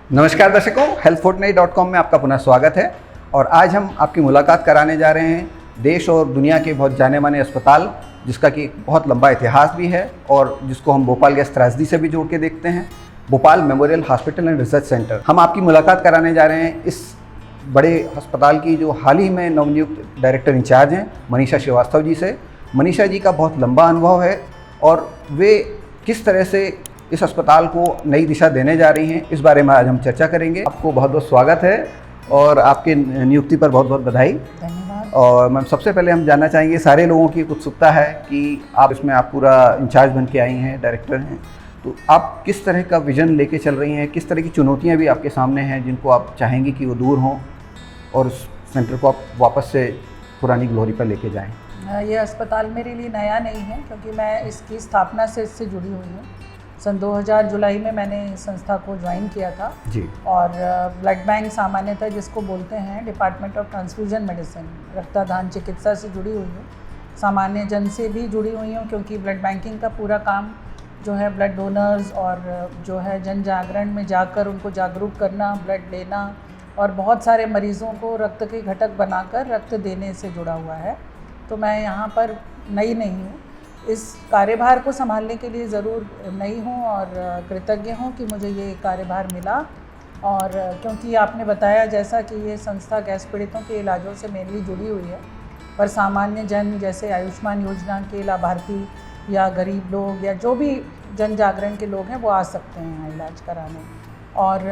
नमस्कार दर्शकों, healthfortnight.com में आपका पुनः स्वागत है। और आज हम आपकी मुलाकात कराने जा रहे हैं देश और दुनिया के बहुत जाने माने अस्पताल, जिसका कि बहुत लंबा इतिहास भी है और जिसको हम भोपाल गैस त्रासदी से भी जोड़ के देखते हैं, Bhopal memorial hospital and research centre. हम आपकी मुलाकात कराने जा रहे हैं इस बड़े अस्पताल की जो हाल ही में नवनियुक्त डायरेक्टर इंचार्ज हैं मनीषा श्रीवास्तव जी से। मनीषा जी का बहुत लंबा अनुभव है और वे किस तरह से इस अस्पताल को नई दिशा देने जा रही हैं, इस बारे में आज हम चर्चा करेंगे। आपको बहुत बहुत स्वागत है और आपके नियुक्ति पर बहुत बहुत बधाई। धन्यवाद। और मैम, सबसे पहले हम जानना चाहेंगे, सारे लोगों की एक उत्सुकता है कि आप पूरा इंचार्ज बन के आई हैं, डायरेक्टर हैं, तो आप किस तरह का विज़न लेके चल रही हैं, किस तरह की चुनौतियाँ भी आपके सामने हैं जिनको आप चाहेंगी कि वो दूर हों और उस सेंटर को आप वापस से पुरानी ग्लोरी पर लेके जाएँ? ये अस्पताल मेरे लिए नया नहीं है, क्योंकि मैं इसकी स्थापना से इससे जुड़ी हुई हूँ। सन 2000 जुलाई में मैंने इस संस्था को ज्वाइन किया था जी। और ब्लड बैंक सामान्यतः जिसको बोलते हैं डिपार्टमेंट ऑफ ट्रांसफ्यूजन मेडिसिन, रक्तदान चिकित्सा से जुड़ी हुई हूँ। सामान्य जन से भी जुड़ी हुई हूँ, क्योंकि ब्लड बैंकिंग का पूरा काम जो है ब्लड डोनर्स और जो है जन जागरण में जाकर उनको जागरूक करना, ब्लड लेना और बहुत सारे मरीज़ों को रक्त के घटक बनाकर रक्त देने से जुड़ा हुआ है। तो मैं यहाँ पर नई नहीं हूँ, इस कार्यभार को संभालने के लिए ज़रूर नई हूँ और कृतज्ञ हूँ कि मुझे ये कार्यभार मिला। और क्योंकि आपने बताया जैसा कि ये संस्था गैस पीड़ितों के इलाजों से मेनली जुड़ी हुई है, पर सामान्य जन जैसे आयुष्मान योजना के लाभार्थी या गरीब लोग या जो भी जन जागरण के लोग हैं वो आ सकते हैं यहाँ इलाज कराने। और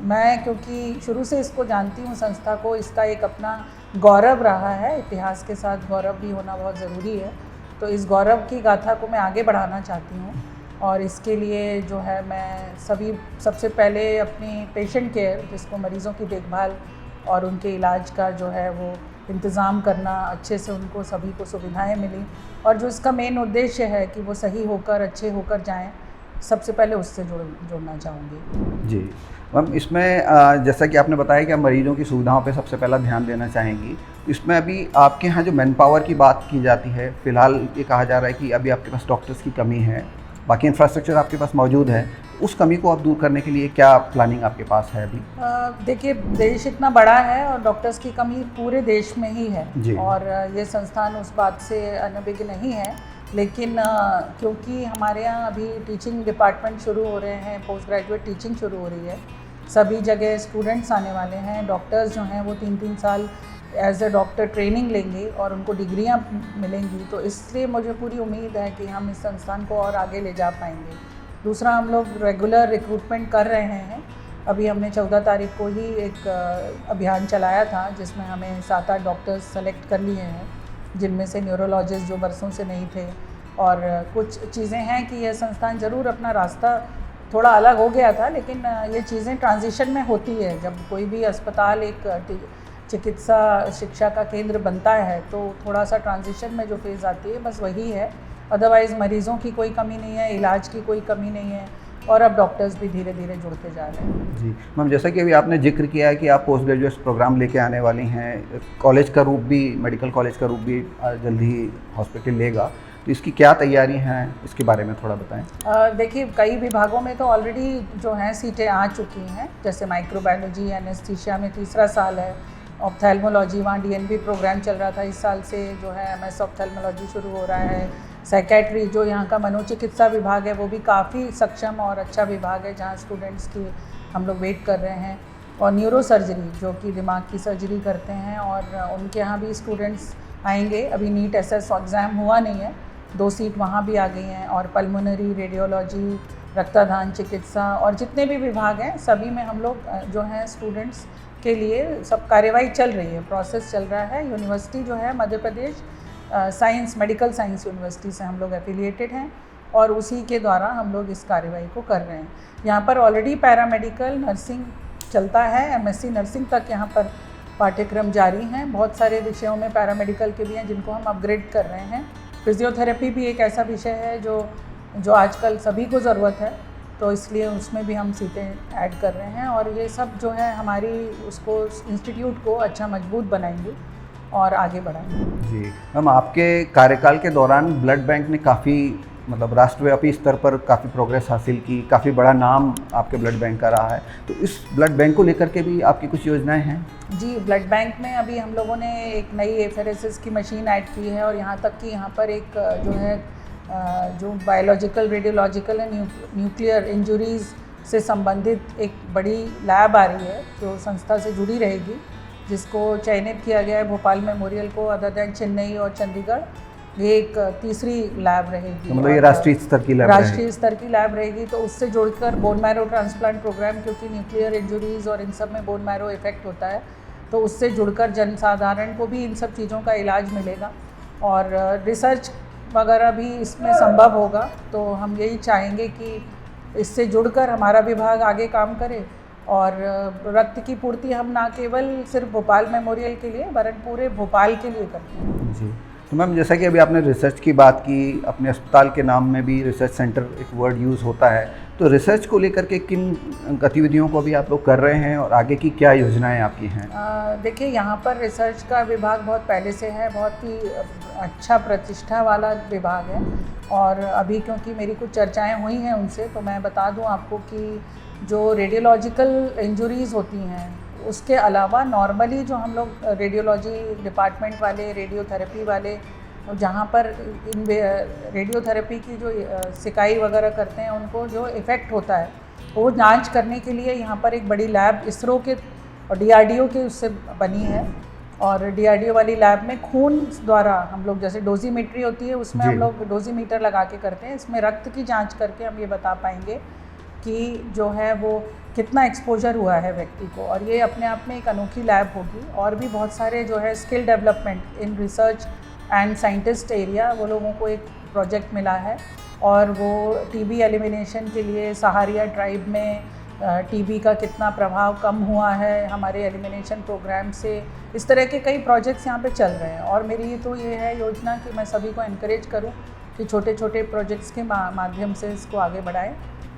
मैं क्योंकि शुरू से इसको जानती हूँ संस्था को, इसका एक अपना गौरव रहा है, इतिहास के साथ गौरव भी होना बहुत ज़रूरी है। तो इस गौरव की गाथा को मैं आगे बढ़ाना चाहती हूँ और इसके लिए जो है मैं सबसे पहले अपनी पेशेंट केयर, जिसको मरीज़ों की देखभाल और उनके इलाज का जो है वो इंतज़ाम करना, अच्छे से उनको सभी को सुविधाएं मिली और जो इसका मेन उद्देश्य है कि वो सही होकर अच्छे होकर जाएं, सबसे पहले उससे जुड़ना चाहूँगी। जी मैम, इसमें जैसा कि आपने बताया कि आप मरीजों की सुविधाओं पे सबसे पहला ध्यान देना चाहेंगी। इसमें अभी आपके यहाँ जो मैन पावर की बात की जाती है, फ़िलहाल ये कहा जा रहा है कि अभी आपके पास डॉक्टर्स की कमी है, बाकी इंफ्रास्ट्रक्चर आपके पास मौजूद है। उस कमी को आप दूर करने के लिए क्या प्लानिंग आपके पास है अभी? देखिए, देश इतना बड़ा है और डॉक्टर्स की कमी पूरे देश में ही है जी। और ये संस्थान उस बात से अनभिज्ञ नहीं है। लेकिन क्योंकि हमारे यहाँ अभी टीचिंग डिपार्टमेंट शुरू हो रहे हैं, पोस्ट ग्रेजुएट टीचिंग शुरू हो रही है, सभी जगह स्टूडेंट्स आने वाले हैं, डॉक्टर्स जो हैं वो 3-3 साल एज ए डॉक्टर ट्रेनिंग लेंगे और उनको डिग्रियां मिलेंगी। तो इसलिए मुझे पूरी उम्मीद है कि हम इस संस्थान को और आगे ले जा पाएंगे। दूसरा, हम लोग रेगुलर रिक्रूटमेंट कर रहे हैं। अभी हमने 14 तारीख को ही एक अभियान चलाया था जिसमें हमें 7-8 डॉक्टर्स सेलेक्ट कर लिए हैं, जिनमें से न्यूरोलॉजिस्ट जो बरसों से नहीं थे। और कुछ चीज़ें हैं कि यह संस्थान ज़रूर अपना रास्ता थोड़ा अलग हो गया था, लेकिन ये चीज़ें ट्रांजिशन में होती है। जब कोई भी अस्पताल एक चिकित्सा शिक्षा का केंद्र बनता है तो थोड़ा सा ट्रांजिशन में जो फेज़ आती है, बस वही है। अदरवाइज़ मरीज़ों की कोई कमी नहीं है, इलाज की कोई कमी नहीं है और अब डॉक्टर्स भी धीरे धीरे जुड़ते जा रहे हैं। जी मैम, जैसा कि अभी आपने जिक्र किया है कि आप पोस्ट ग्रेजुएट प्रोग्राम लेके आने वाली हैं, कॉलेज का रूप भी, मेडिकल कॉलेज का रूप भी जल्दी ही हॉस्पिटल लेगा, तो इसकी क्या तैयारी हैं, इसके बारे में थोड़ा बताएं। देखिए, कई विभागों में तो ऑलरेडी जो हैं सीटें आ चुकी हैं, जैसे माइक्रोबायोलॉजी, एनेस्थीसिया में 3रा साल है, ऑप्थेल्मोलॉजी वहाँ डीएनबी प्रोग्राम चल रहा था, इस साल से जो है एमएस ऑप्थेल्मोलॉजी शुरू हो रहा है। साइकेट्री, जो यहाँ का मनोचिकित्सा विभाग है, वो भी काफ़ी सक्षम और अच्छा विभाग है, जहाँ स्टूडेंट्स की हम लोग वेट कर रहे हैं। और न्यूरो सर्जरी, जो कि दिमाग की सर्जरी करते हैं, और उनके यहाँ भी स्टूडेंट्स आएंगे। अभी नीट एसएस एग्ज़ाम हुआ नहीं है, 2 सीट वहाँ भी आ गई हैं। और पल्मोनरी, रेडियोलॉजी, रक्तदान चिकित्सा और जितने भी विभाग हैं, सभी में हम लोग जो हैं स्टूडेंट्स के लिए सब कार्यवाही चल रही है, प्रोसेस चल रहा है। यूनिवर्सिटी जो है Madhya Pradesh science, medical science university से हम लोग एफिलिएटेड हैं और उसी के द्वारा हम लोग इस कार्यवाही को कर रहे हैं। यहाँ पर ऑलरेडी पैरामेडिकल नर्सिंग चलता है, एमएससी नर्सिंग तक यहाँ पर पाठ्यक्रम जारी हैं। बहुत सारे विषयों में पैरामेडिकल के भी हैं जिनको हम अपग्रेड कर रहे हैं। फिजियोथेरेपी भी एक ऐसा विषय है जो आजकल सभी को ज़रूरत है, तो इसलिए उसमें भी हम सीटें ऐड कर रहे हैं। और ये सब जो है हमारी उसको इंस्टीट्यूट को अच्छा मजबूत बनाएंगे और आगे बढ़ाएंगे। जी मैम, आपके कार्यकाल के दौरान ब्लड बैंक ने काफ़ी मतलब राष्ट्रव्यापी स्तर पर काफ़ी प्रोग्रेस हासिल की, काफ़ी बड़ा नाम आपके ब्लड बैंक का रहा है, तो इस ब्लड बैंक को लेकर के भी आपकी कुछ योजनाएं हैं? जी, ब्लड बैंक में अभी हम लोगों ने एक नई एफेरेसिस की मशीन ऐड की है, और यहाँ तक कि यहाँ पर एक जो है जो biological, radiological and nuclear injuries से संबंधित एक बड़ी लैब आ रही है जो संस्था से जुड़ी रहेगी, जिसको चयनित किया गया है भोपाल मेमोरियल को, अदर देन चेन्नई और चंडीगढ़। ये एक तीसरी लैब रहेगी, तो मतलब ये राष्ट्रीय स्तर की लैब राष्ट्रीय स्तर की लैब रहेगी। तो उससे जुड़कर बोन मैरो ट्रांसप्लांट प्रोग्राम, क्योंकि न्यूक्लियर इंजरीज और इन सब में बोन मैरो इफेक्ट होता है, तो उससे जुड़कर जनसाधारण को भी इन सब चीज़ों का इलाज मिलेगा। और रिसर्च वगैरह भी इसमें संभव होगा, तो हम यही चाहेंगे कि इससे जुड़कर हमारा विभाग आगे काम करे, और रक्त की पूर्ति हम ना केवल सिर्फ भोपाल मेमोरियल के लिए वरन पूरे भोपाल के लिए करते हैं। जी, तो मैम जैसा कि अभी आपने रिसर्च की बात की, अपने अस्पताल के नाम में भी रिसर्च सेंटर एक वर्ड यूज़ होता है, तो रिसर्च को लेकर के किन गतिविधियों को भी आप लोग कर रहे हैं और आगे की क्या योजनाएं आपकी हैं? देखिए, यहाँ पर रिसर्च का विभाग बहुत पहले से है, बहुत ही अच्छा प्रतिष्ठा वाला विभाग है। और अभी क्योंकि मेरी कुछ चर्चाएं हुई हैं उनसे, तो मैं बता दूं आपको कि जो रेडियोलॉजिकल इंजरीज़ होती हैं, उसके अलावा नॉर्मली जो हम लोग रेडियोलॉजी डिपार्टमेंट वाले, रेडियोथेरेपी वाले, जहाँ पर इन रेडियोथेरेपी की जो सिकाई वगैरह करते हैं, उनको जो इफ़ेक्ट होता है वो जांच करने के लिए यहाँ पर एक बड़ी लैब इसरो के और DRDO के उससे बनी है। और DRDO वाली लैब में खून द्वारा हम लोग, जैसे डोजीमेट्री होती है, उसमें हम लोग डोजीमीटर लगा के करते हैं। इसमें रक्त की जाँच करके हम ये बता पाएंगे कि जो है वो कितना एक्सपोजर हुआ है व्यक्ति को। और ये अपने आप में एक अनोखी लैब होगी। और भी बहुत सारे जो है skill development in research and scientist area, वो लोगों को एक प्रोजेक्ट मिला है, और वो TB एलिमिनेशन के लिए सहारिया ट्राइब में TB का कितना प्रभाव कम हुआ है हमारे एलिमिनेशन प्रोग्राम से, इस तरह के कई प्रोजेक्ट्स यहाँ पे चल रहे हैं। और मेरी तो ये है योजना कि मैं सभी को एनकरेज करूँ कि छोटे छोटे प्रोजेक्ट्स के माध्यम से इसको आगे बढ़ाएं।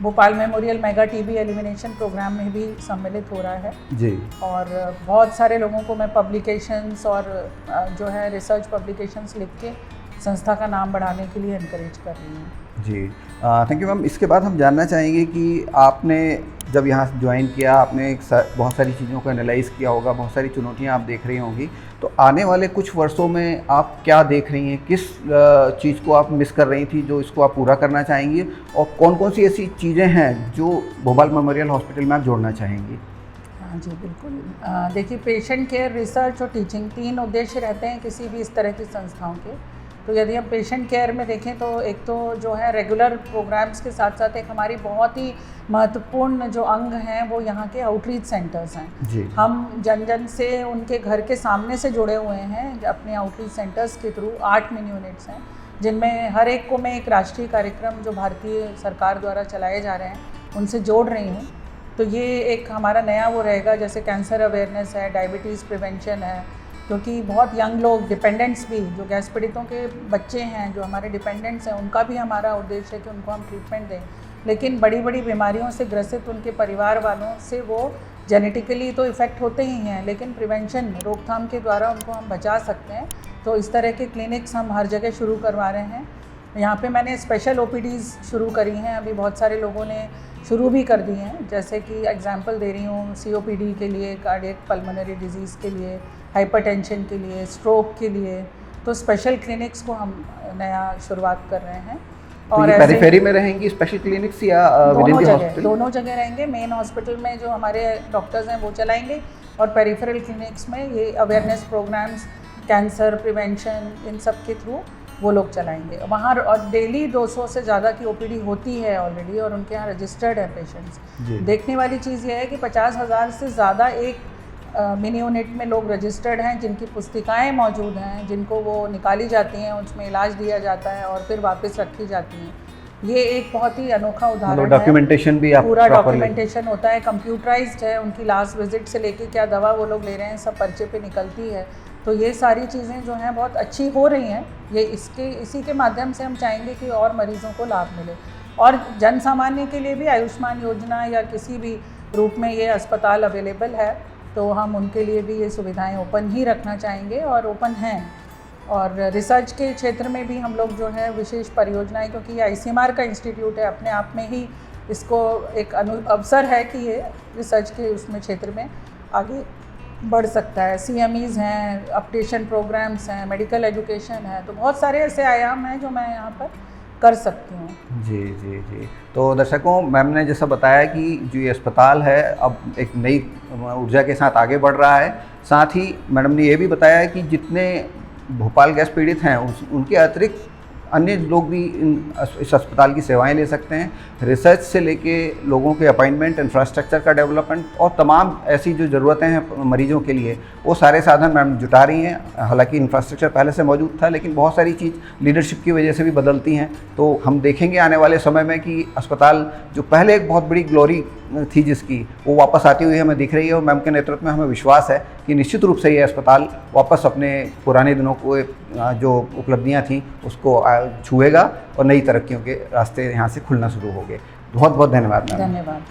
Bhopal memorial mega TB elimination programme में भी सम्मिलित हो रहा है जी। और बहुत सारे लोगों को मैं पब्लिकेशंस और जो है रिसर्च पब्लिकेशंस लिख के संस्था का नाम बढ़ाने के लिए एनकरेज कर रही हूँ। जी, थैंक यू मैम। इसके बाद हम जानना चाहेंगे कि आपने जब यहाँ ज्वाइन किया, आपने बहुत सारी चीज़ों को एनालाइज़ किया होगा, बहुत सारी चुनौतियाँ आप देख रही होंगी, तो आने वाले कुछ वर्षों में आप क्या देख रही हैं, किस चीज़ को आप मिस कर रही थी जो इसको आप पूरा करना चाहेंगी, और कौन कौन सी ऐसी चीज़ें हैं जो भोपाल मेमोरियल हॉस्पिटल में आप जोड़ना चाहेंगी? हाँ जी, बिल्कुल। देखिए, पेशेंट केयर, रिसर्च और टीचिंग, 3 उद्देश्य रहते हैं किसी भी इस तरह की संस्थाओं के। तो यदि हम पेशेंट केयर में देखें तो एक तो जो है रेगुलर प्रोग्राम्स के साथ साथ एक हमारी बहुत ही महत्वपूर्ण जो अंग हैं वो यहाँ के आउटरीच सेंटर्स हैं जी। हम जन जन से उनके घर के सामने से जुड़े हुए हैं अपने आउटरीच सेंटर्स के थ्रू। 8 मिनी यूनिट्स हैं जिनमें हर एक को मैं एक राष्ट्रीय कार्यक्रम जो भारतीय सरकार द्वारा चलाए जा रहे हैं उनसे जोड़ रही हूँ। तो ये एक हमारा नया वो रहेगा, जैसे कैंसर अवेयरनेस है, डायबिटीज़ प्रिवेंशन है, क्योंकि बहुत यंग लोग, डिपेंडेंट्स भी, जो गैस पीड़ितों के बच्चे हैं जो हमारे डिपेंडेंट्स हैं, उनका भी हमारा उद्देश्य है कि उनको हम ट्रीटमेंट दें। लेकिन बड़ी बड़ी बीमारियों से ग्रसित उनके परिवार वालों से वो जेनेटिकली तो इफ़ेक्ट होते ही हैं, लेकिन प्रिवेंशन, रोकथाम के द्वारा उनको हम बचा सकते हैं। तो इस तरह के क्लिनिक्स हम हर जगह शुरू करवा रहे हैं। यहाँ पे मैंने स्पेशल OPDs शुरू करी हैं, अभी बहुत सारे लोगों ने शुरू भी कर दी हैं। जैसे कि एग्जांपल दे रही हूँ, COPD के लिए, कार्डियक पल्मोनरी डिजीज़ के लिए, हाइपरटेंशन के लिए, स्ट्रोक के लिए, तो स्पेशल क्लिनिक्स को हम नया शुरुआत कर रहे हैं। और तो पेरिफेरी में रहेंगी स्पेशल क्लिनिक्स या दोनों जगह? दोनों जगह रहेंगे। मेन हॉस्पिटल में जो हमारे डॉक्टर्स हैं वो चलाएंगे, और पेरिफेरल क्लिनिक्स में ये अवेयरनेस प्रोग्राम्स, कैंसर प्रिवेंशन, इन सब के थ्रू वो लोग चलाएंगे वहाँ। और डेली 200 से ज़्यादा की OPD होती है ऑलरेडी, और उनके यहाँ रजिस्टर्ड है पेशेंट्स। देखने वाली चीज़ ये है कि 50,000 से ज़्यादा एक मिनी यूनिट में लोग रजिस्टर्ड हैं, जिनकी पुस्तिकाएं मौजूद हैं, जिनको वो निकाली जाती हैं, उसमें इलाज दिया जाता है और फिर वापस रखी जाती हैं। ये एक बहुत ही अनोखा उदाहरण है। डॉक्यूमेंटेशन भी आप पूरा डॉक्यूमेंटेशन होता है, कंप्यूटराइज्ड है, उनकी लास्ट विजिट से लेके क्या दवा वो लोग ले रहे हैं सब पर्चे पे निकलती है। तो ये सारी चीज़ें जो हैं बहुत अच्छी हो रही हैं। ये इसी के माध्यम से हम चाहेंगे कि और मरीज़ों को लाभ मिले, और जन सामान्य के लिए भी आयुष्मान योजना या किसी भी रूप में ये अस्पताल अवेलेबल है, तो हम उनके लिए भी ये सुविधाएं ओपन ही रखना चाहेंगे और ओपन हैं। और रिसर्च के क्षेत्र में भी हम लोग जो है विशेष परियोजनाएं, क्योंकि ये ICMR का इंस्टीट्यूट है, अपने आप में ही इसको एक अवसर है कि ये रिसर्च के उसमें क्षेत्र में आगे बढ़ सकता है। CMEs हैं, अपडेशन प्रोग्राम्स हैं, मेडिकल एजुकेशन है, तो बहुत सारे ऐसे आयाम हैं जो मैं यहाँ पर कर सकती हूँ। जी जी जी। तो दर्शकों, मैम ने जैसा बताया कि जो ये अस्पताल है अब एक नई ऊर्जा के साथ आगे बढ़ रहा है। साथ ही मैडम ने ये भी बताया कि जितने भोपाल गैस पीड़ित हैं उनके अतिरिक्त अन्य लोग भी इस अस्पताल की सेवाएं ले सकते हैं। रिसर्च से लेके लोगों के अपॉइंटमेंट, इंफ्रास्ट्रक्चर का डेवलपमेंट और तमाम ऐसी जो ज़रूरतें हैं मरीजों के लिए, वो सारे साधन मैम जुटा रही हैं। हालांकि इंफ्रास्ट्रक्चर पहले से मौजूद था, लेकिन बहुत सारी चीज़ लीडरशिप की वजह से भी बदलती हैं। तो हम देखेंगे आने वाले समय में कि अस्पताल जो पहले एक बहुत बड़ी ग्लोरी थी जिसकी, वो वापस आती हुई हमें दिख रही है। और मैम के नेतृत्व में हमें विश्वास है कि निश्चित रूप से ये अस्पताल वापस अपने पुराने दिनों को जो उपलब्धियां थीं उसको छुएगा और नई तरक्कियों के रास्ते यहाँ से खुलना शुरू हो गए। बहुत बहुत धन्यवाद मैम। धन्यवाद।